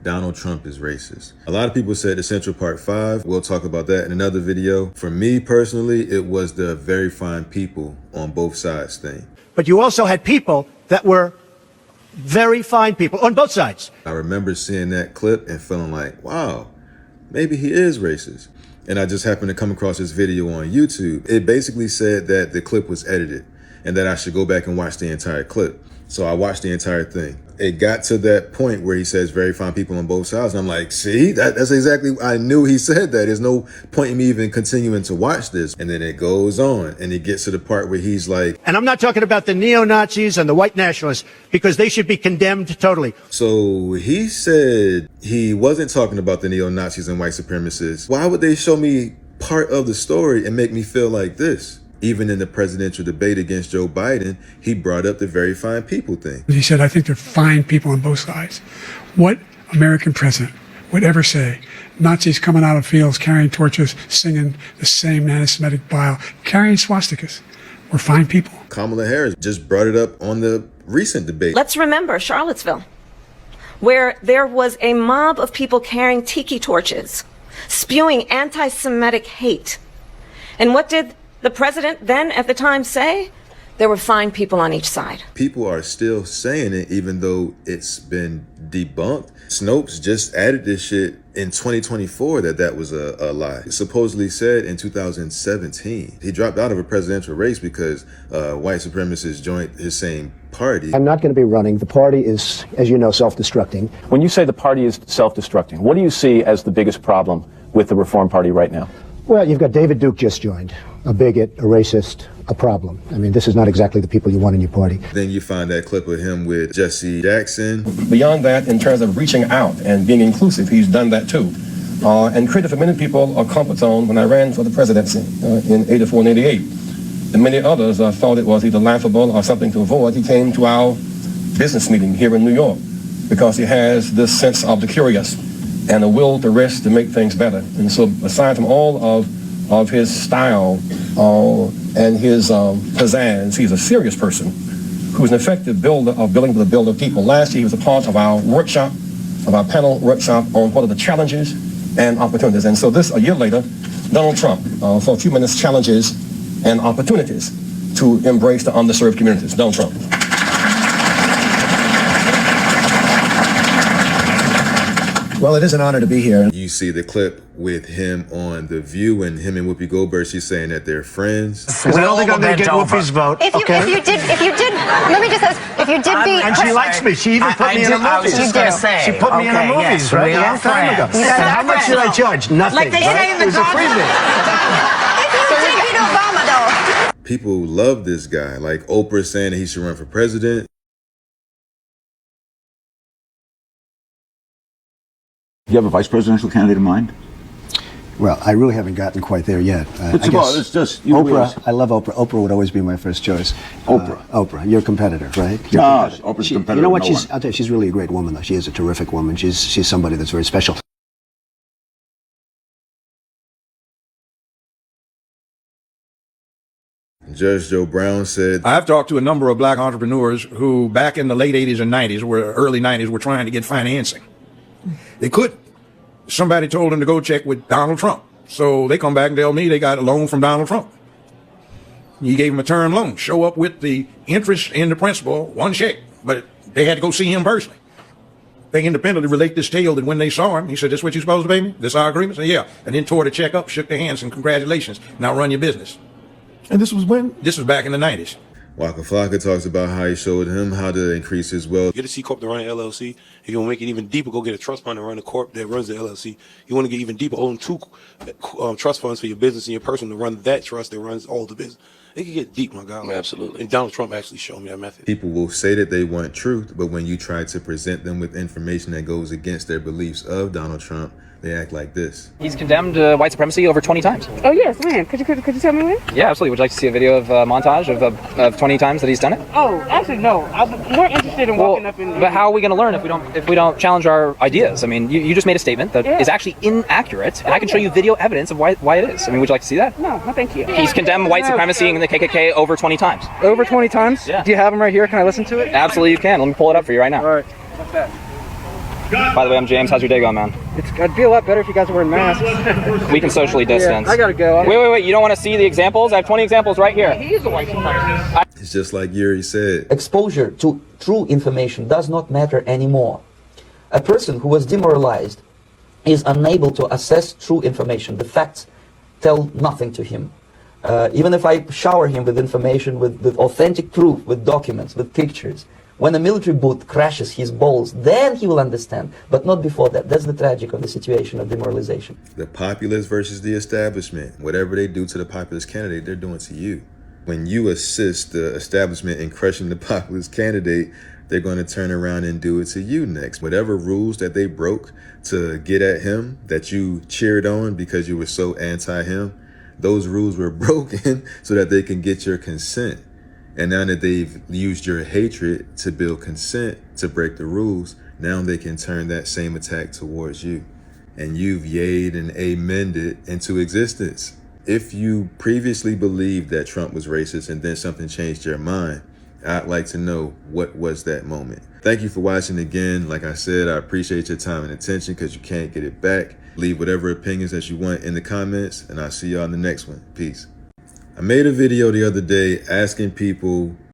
Donald Trump is racist. A lot of people said the Central Park 5. We'll talk about that in another video. For me personally, it was the very fine people on both sides thing. But you also had people that were very fine people on both sides. I remember seeing that clip and feeling like, wow, maybe he is racist. And I just happened to come across this video on YouTube. It basically said that the clip was edited and that I should go back and watch the entire clip. So I watched the entire thing. It got to that point where he says very fine people on both sides. And I'm like, see, that's exactly, I knew he said that. There's no point in me even continuing to watch this. And then it goes on and it gets to the part where he's like. And I'm not talking about the neo-Nazis and the white nationalists because they should be condemned totally. So he said he wasn't talking about the neo-Nazis and white supremacists. Why would they show me part of the story and make me feel like this? Even in the presidential debate against Joe Biden, he brought up the very fine people thing. He said, I think they're fine people on both sides. What American president would ever say, Nazis coming out of fields, carrying torches, singing the same anti-Semitic bile, carrying swastikas, were fine people? Kamala Harris just brought it up on the recent debate. Let's remember Charlottesville, where there was a mob of people carrying tiki torches, spewing anti-Semitic hate. And what did the president then at the time say? There were fine people on each side. People are still saying it even though it's been debunked. Snopes just added this shit in 2024 that was a lie. It supposedly said in 2017. He dropped out of a presidential race because white supremacists joined his same party. I'm not going to be running. The party is, as you know, self-destructing. When you say the party is self-destructing, what do you see as the biggest problem with the Reform Party right now? Well, you've got David Duke just joined, a bigot, a racist, a problem. I mean, this is not exactly the people you want in your party. Then you find that clip of him with Jesse Jackson. Beyond that, in terms of reaching out and being inclusive, he's done that too. And created for many people a comfort zone when I ran for the presidency in 84 and 88. And many others thought it was either laughable or something to avoid. He came to our business meeting here in New York because he has this sense of the curious and a will to risk to make things better. And so aside from all of his style and his pizzazz, he's a serious person who's an effective builder of building of people. Last year he was a part of our workshop, of our panel workshop on what are the challenges and opportunities. And so this, a year later, Donald Trump, for a few minutes, challenges and opportunities to embrace the underserved communities. Donald Trump. Well, it is an honor to be here. You see the clip with him on The View and him and Whoopi Goldberg. She's saying that they're friends. I don't think I'm going to get Whoopi's vote. If you did, let me just ask, if you did beat... And she likes me. She even put me in her movies. She put me in her movies, right? A long time ago. And how much did I charge? Nothing. Like they say in the contract. If you did beat Obama, though. People love this guy. Like Oprah saying that he should run for president. Do you have a vice presidential candidate in mind? Well, I really haven't gotten quite there yet. It's just Oprah. I love Oprah. Oprah would always be my first choice. Oprah, your competitor, right? Oprah's competitor. You know what? I'll tell you, she's really a great woman, though. She is a terrific woman. She's somebody that's very special. Judge Joe Brown said, I've talked to a number of black entrepreneurs who back in the late 80s and 90s, early 90s, were trying to get financing. They couldn't. Somebody told them to go check with Donald Trump. So they come back and tell me they got a loan from Donald Trump. He gave them a term loan. Show up with the interest in the principal, one check. But they had to go see him personally. They independently relate this tale that when they saw him, he said, this what you supposed to pay me? This our agreement? I said, yeah. And then tore the check up, shook their hands, and congratulations. Now run your business. And this was when? This was back in the 90s. Waka Flocka talks about how he showed him how to increase his wealth. Get a C Corp to run an LLC. If you want to make it even deeper, go get a trust fund and run a corp that runs the LLC. You want to get even deeper, own two trust funds for your business and your person to run that trust that runs all the business. It can get deep, my God. Absolutely. And Donald Trump actually showed me that method. People will say that they want truth, but when you try to present them with information that goes against their beliefs of Donald Trump, they act like this. He's condemned white supremacy over 20 times. Oh, yes, when? Could you tell me when? Yeah, absolutely. Would you like to see a video of montage of 20 times that he's done it? Oh, actually, no. I'm more interested in walking up in... But how are we going to learn if we don't challenge our ideas? I mean, you just made a statement that is actually inaccurate, and I can show you video evidence of why it is. I mean, would you like to see that? No, thank you. He's condemned white supremacy and the KKK over 20 times. Over 20 times? Yeah. Do you have him right here? Can I listen to it? Absolutely, you can. Let me pull it up for you right now. All right. What's that? By the way, I'm James. How's your day going, man? It'd be a lot better if you guys were wearing masks. We can socially distance. Yeah, I gotta go. Wait. You don't want to see the examples? I have 20 examples right here. He is a white supremacist. It's just like Yuri said. Exposure to true information does not matter anymore. A person who was demoralized is unable to assess true information. The facts tell nothing to him. Even if I shower him with information, with authentic proof, with documents, with pictures, when a military boot crashes his balls, then he will understand, but not before that. That's the tragic of the situation of demoralization. The populace versus the establishment. Whatever they do to the populist candidate, they're doing to you. When you assist the establishment in crushing the populist candidate, they're going to turn around and do it to you next. Whatever rules that they broke to get at him, that you cheered on because you were so anti-him, those rules were broken so that they can get your consent. And now that they've used your hatred to build consent to break the rules, now they can turn that same attack towards you. And you've yayed and amened it into existence. If you previously believed that Trump was racist and then something changed your mind, I'd like to know, what was that moment? Thank you for watching again. Like I said, I appreciate your time and attention because you can't get it back. Leave whatever opinions that you want in the comments, and I'll see y'all in the next one. Peace. I made a video the other day asking people